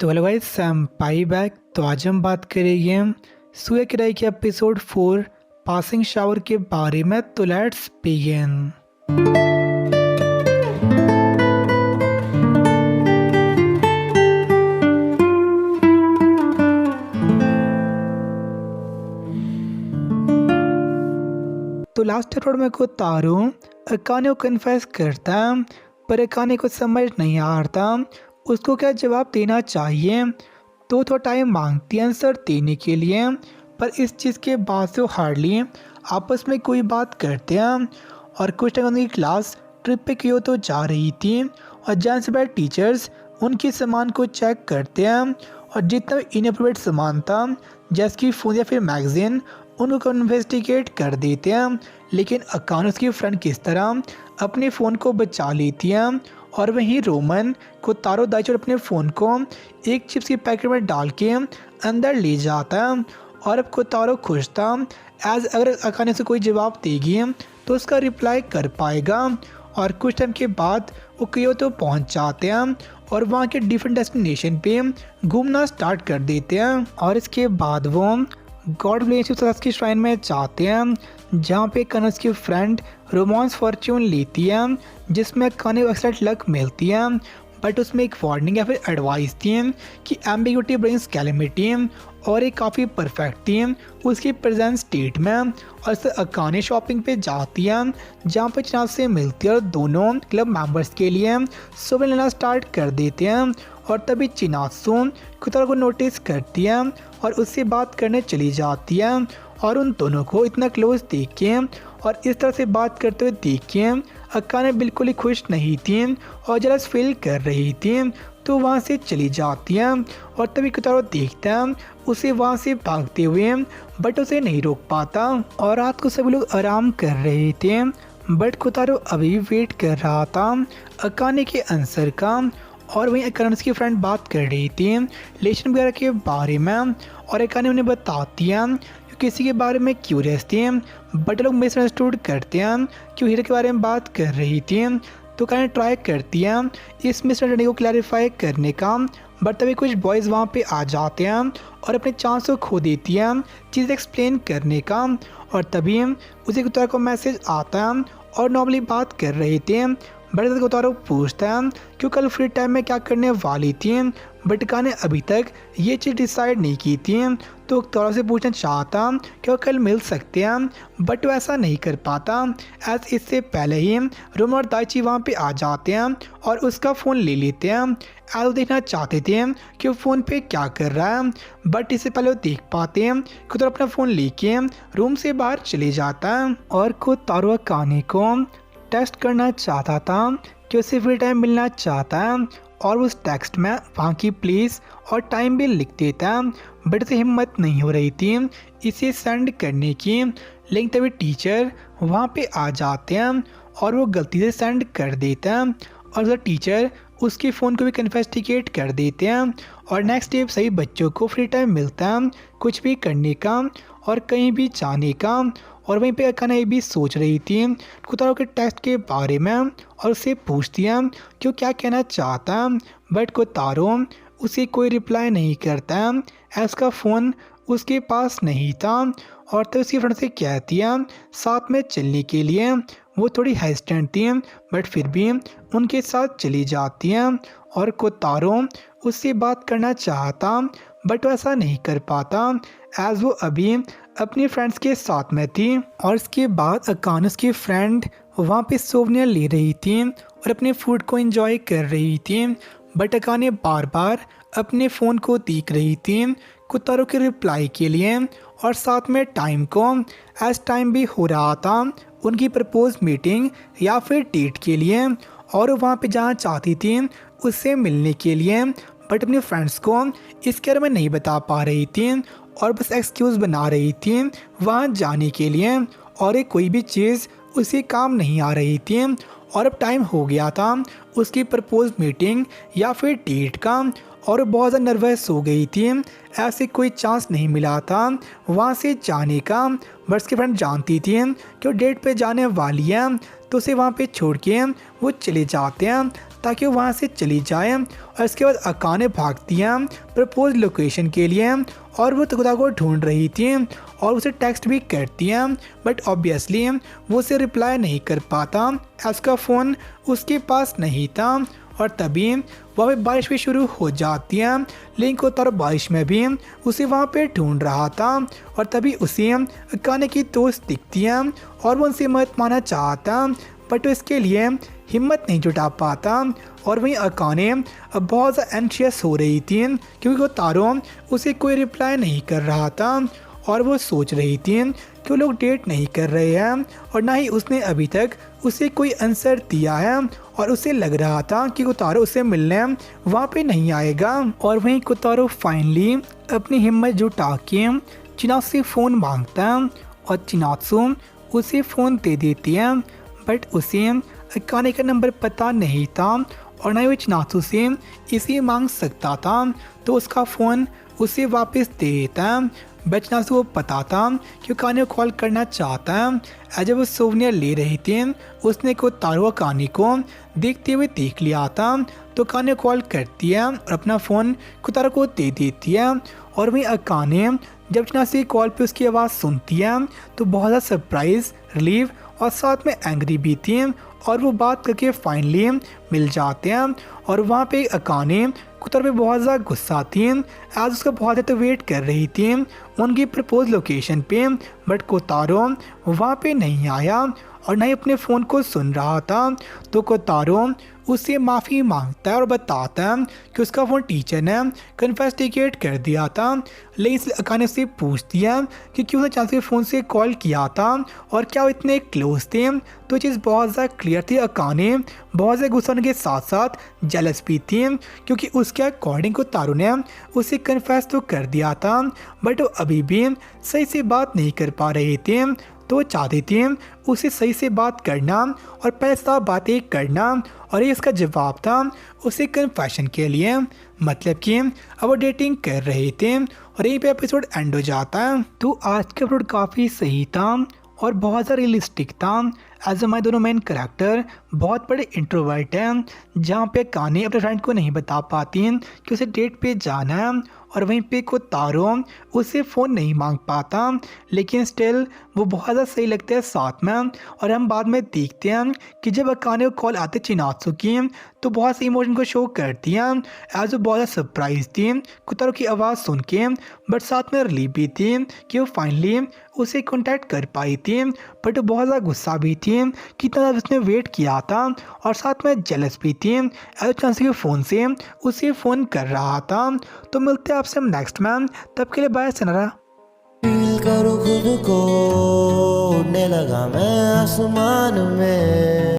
तो hello guys, पाई back. तो आज हम बात करेंगे सूर्य किराए के एपिसोड 4 पासिंग शावर के बारे में। तो लेट्स बिगिन। तो लास्ट एपिसोड में को तारू अकाने को कन्फेस करता है, पर अकाने को समझ नहीं आ रहा उसको क्या जवाब देना चाहिए। तो थोड़ा टाइम मांगती है आंसर देने के लिए, पर इस चीज़ के बाद से वो हार्डली आपस में कोई बात करते हैं। और कुछ टाइम उनकी क्लास ट्रिप पे क्योतो जा रही थी और जहाँ से बैठ टीचर्स उनके सामान को चेक करते हैं और जितना भी इनअप्रोप्रिएट सामान था जैसे कि फ़ोन या फिर मैगज़ीन उनको इन्वेस्टिगेट कर देते हैं। लेकिन अकान उसकी फ्रेंड किस तरह अपने फ़ोन को बचा लेती है और वहीं रोमन को तारो दाइचो अपने फ़ोन को एक चिप्स के पैकेट में डाल के अंदर ले जाता है। और अब को तारो खुश था एज अगर अकाने से कोई जवाब देगी तो उसका रिप्लाई कर पाएगा। और कुछ टाइम के बाद वो क्योतो पहुंच जाते हैं और वहाँ के डिफरेंट डेस्टिनेशन पे घूमना स्टार्ट कर देते हैं। और इसके बाद वो गॉड ब्लेस की श्राइन में जाते हैं जहाँ पे कनस की फ्रेंड रोमांस फॉर्च्यून लेती है जिसमें काने को एक्सलेंट लक मिलती है। बट उसमें एक वार्निंग या फिर एडवाइस थी कि एम्बिग्यूटी ब्रिंग्स कैलेमिटी और एक काफ़ी परफेक्ट थी उसकी प्रेजेंट स्टेट में। और इससे अकाने शॉपिंग पे जाती है जहाँ पे चिनाब से मिलती है और दोनों क्लब मेंबर्स के लिए सुबह लेना स्टार्ट कर देते हैं। और तभी चिनासु कुतरा को नोटिस करती है और उससे बात करने चली जाती है। और उन दोनों को इतना क्लोज देख के और इस तरह से बात करते हुए देख के अकाने बिल्कुल ही खुश नहीं थी और जलस फील कर रही थी। तो वहाँ से चली जाती है और तभी कुतारो देखता है उसे वहाँ से भागते हुए, बट उसे नहीं रोक पाता। और रात को सभी लोग आराम कर रहे थे बट कुतारो अभी वेट कर रहा था अकाने के आंसर का। और वहीं अकाने की फ्रेंड बात कर रही थी रिलेशन वगैरह के बारे में और अकाने उन्हें बताती है कि किसी के बारे में क्यूरियस थी बट लोग मिसअंडरस्टूड करते हैं क्यों हीरो के बारे में बात कर रही थी। तो काने ट्राई करती है इस मिसअंडरस्टैंडिंग को क्लैरिफाई करने का, बट तभी कुछ बॉयज़ वहाँ पे आ जाते हैं और अपने चांस को खो देती है चीज़ एक्सप्लेन करने का। और तभी उसी कुतारो को मैसेज आता है और नॉर्मली बात कर रहे थे बट कुतारो पूछता है कि कल फ्री टाइम में क्या करने वाली थी, बट काने अभी तक ये चीज़ डिसाइड नहीं की थी। तो कुतारो से पूछना चाहता कि वो कल मिल सकते हैं बट वो ऐसा नहीं कर पाता एज इससे पहले ही रोमन और दाइची वहाँ पे आ जाते हैं और उसका फ़ोन ले लेते हैं एज वो देखना चाहते थे कि वो फ़ोन पे क्या कर रहा है। बट इससे पहले वो देख पाते हैं कि तो अपना फ़ोन लेके रूम से बाहर चले जाता है। और कुतारो काने को टेस्ट करना चाहता था कि उसे फ्री टाइम मिलना चाहता है और उस टेक्स्ट में वहाँ की प्लेस और टाइम भी लिख देता बट उसे हिम्मत नहीं हो रही थी इसे सेंड करने की। लेकिन तभी टीचर वहाँ पे आ जाते हैं और वो गलती से सेंड कर देते हैं और उसका टीचर उसके फ़ोन को भी इन्वेस्टिगेट कर देते हैं। और नेक्स्ट डे सभी बच्चों को फ्री टाइम मिलता है कुछ भी करने का और कहीं भी जाने का। और वहीं पे अकाने ये भी सोच रही थी कुतारो के टेस्ट के बारे में और उससे पूछती है कि वो क्या कहना चाहता है, बट कुतारो उसे कोई रिप्लाई नहीं करता है। उसका फ़ोन उसके पास नहीं था और तो उसकी फ्रेंड से कहती है साथ में चलने के लिए। वो थोड़ी हेजिटेंट थी बट फिर भी उनके साथ चली जाती हैं और कुतारो उससे बात करना चाहता बट वो ऐसा नहीं कर पाता एज वो अभी अपनी फ्रेंड्स के साथ में थी। और इसके बाद अकाने की फ्रेंड वहाँ पे सोवनियर ले रही थी और अपने फूड को एंजॉय कर रही थी बट अकाने बार बार अपने फ़ोन को देख रही थी कुतारो के रिप्लाई के लिए और साथ में टाइम को एज टाइम भी हो रहा था उनकी प्रपोज मीटिंग या फिर डेट के लिए। और वहाँ पे जाना चाहती थी उससे मिलने के लिए बट अपने फ्रेंड्स को इस बारे में नहीं बता पा रही थी और बस एक्सक्यूज़ बना रही थी वहाँ जाने के लिए और एक कोई भी चीज़ उसे काम नहीं आ रही थी। और अब टाइम हो गया था उसकी प्रपोज मीटिंग या फिर डेट का और बहुत ज़्यादा नर्वस हो गई थी। ऐसे कोई चांस नहीं मिला था वहाँ से जाने का बट उसकी फ्रेंड जानती थी कि वो डेट पे जाने वाली है तो उसे वहाँ पे छोड़ के वो चले जाते हैं ताकि वो वहाँ से चली जाए। और इसके बाद अकाने भागती है प्रपोज लोकेशन के लिए और वो तकुदा को ढूंढ रही थी और उसे टेक्स्ट भी करती है, बट ऑब्वियसली वो उसे रिप्लाई नहीं कर पाता, उसका फ़ोन उसके पास नहीं था। और तभी वहाँ पे बारिश भी शुरू हो जाती है, लेकिन कोतारो बारिश में भी उसे वहाँ पे ढूंढ रहा था। और तभी उसे अकाने की दोस्त दिखती है और वो उनसे मदद मांगना चाहता, बट वो इसके लिए हिम्मत नहीं जुटा पाता। और वहीं अकाने अब बहुत ज़्यादा एंशियस हो रही थी क्योंकि कोतारो उसे कोई रिप्लाई नहीं कर रहा था और वो सोच रही थी कि वो लोग डेट नहीं कर रहे हैं और ना ही उसने अभी तक उसे कोई आंसर दिया है। और उसे लग रहा था कि कोतारो उसे मिलने वहाँ पे नहीं आएगा। और वहीं कोतारो फाइनली अपनी हिम्मत जुटा के चिनात्सु से फ़ोन मांगता है और चिनात्सु उसे फ़ोन दे देती है, बट उसे अकाने का नंबर पता नहीं था और ना ही वो चिनात्सु से इसे मांग सकता था, तो उसका फ़ोन उसे वापस दे देता है। बचना से वो पता था कि अकाने को कॉल करना चाहता है। जब वो सोवनियर ले रही थी उसने कोतारो अकाने को देखते हुए देख लिया था, तो अकाने कॉल करती है और अपना फ़ोन कोतारो को दे देती है। और वहीं अकाने जब चिनात्सु कॉल पे उसकी आवाज़ सुनती है तो बहुत ज़्यादा सरप्राइज, रिलीव और साथ में एंग्री भी थी और वो बात करके फाइनली मिल जाते हैं। और वहाँ पे अकाने कोतारो पे बहुत ज़्यादा गुस्सा थी, आज उसका बहुत ज़्यादा वेट कर रही थी उनकी प्रपोज लोकेशन पे, बट कोतारो वहाँ पे नहीं आया और ना ही अपने फ़ोन को सुन रहा था। तो कोतारो उससे माफ़ी मांगता है और बताता है कि उसका फ़ोन टीचर ने कन्फेस्टिकेट कर दिया था, लेकिन इसलिए अकाने से पूछती है कि क्यों उसने चांस के फ़ोन से कॉल किया था और क्या वो इतने क्लोज थे। तो चीज़ बहुत ज़्यादा क्लियर थी, अकाने बहुत ज़्यादा गुस्सा होने के साथ साथ जेलस भी थी क्योंकि उसके अकॉर्डिंग कोतारो ने उसे कन्फेस तो कर दिया था, बट वो अभी भी सही से बात नहीं कर पा रहे थे। तो वो चाहते थे उसे सही से बात करना और पहले साफ बातें करना, और ये इसका जवाब था उसे कन्फेशन के लिए, मतलब कि अब वो डेटिंग कर रहे थे। और यहीं पे एपिसोड एंड हो जाता है। तो आज का एपिसोड काफ़ी सही था और बहुत ज़्यादा रियलिस्टिक था। एज हमारे दोनों मेन कैरेक्टर बहुत बड़े इंट्रोवर्ट हैं, जहाँ पे अकाने अपने फ्रेंड को नहीं बता पाती कि उसे डेट पे जाना है, और वहीं पे कोतारो उसे फ़ोन नहीं मांग पाता, लेकिन स्टिल वो बहुत ज़्यादा सही लगता है साथ में। और हम बाद में देखते हैं कि जब अकाने को कॉल आते चिनात्सु की तो बहुत से इमोशन को शो करती हैं, एज वो बहुत ज़्यादा सरप्राइज थी कोतारो की आवाज़ सुन के, बट साथ में रिलीफ भी थी कि वो फाइनली उसे कॉन्टैक्ट कर पाई थी। बट वो बहुत ज़्यादा गुस्सा भी थी कि इतना उसने वेट किया था, और साथ में जेलस भी थी एज चांस के फ़ोन से उसे फ़ोन कर रहा था। तो मिलते हैं आपसे हम नेक्स्ट में, तब के लिए बाय सनरा। फील करूँ खुद को, उड़ने लगा मैं आसमान में।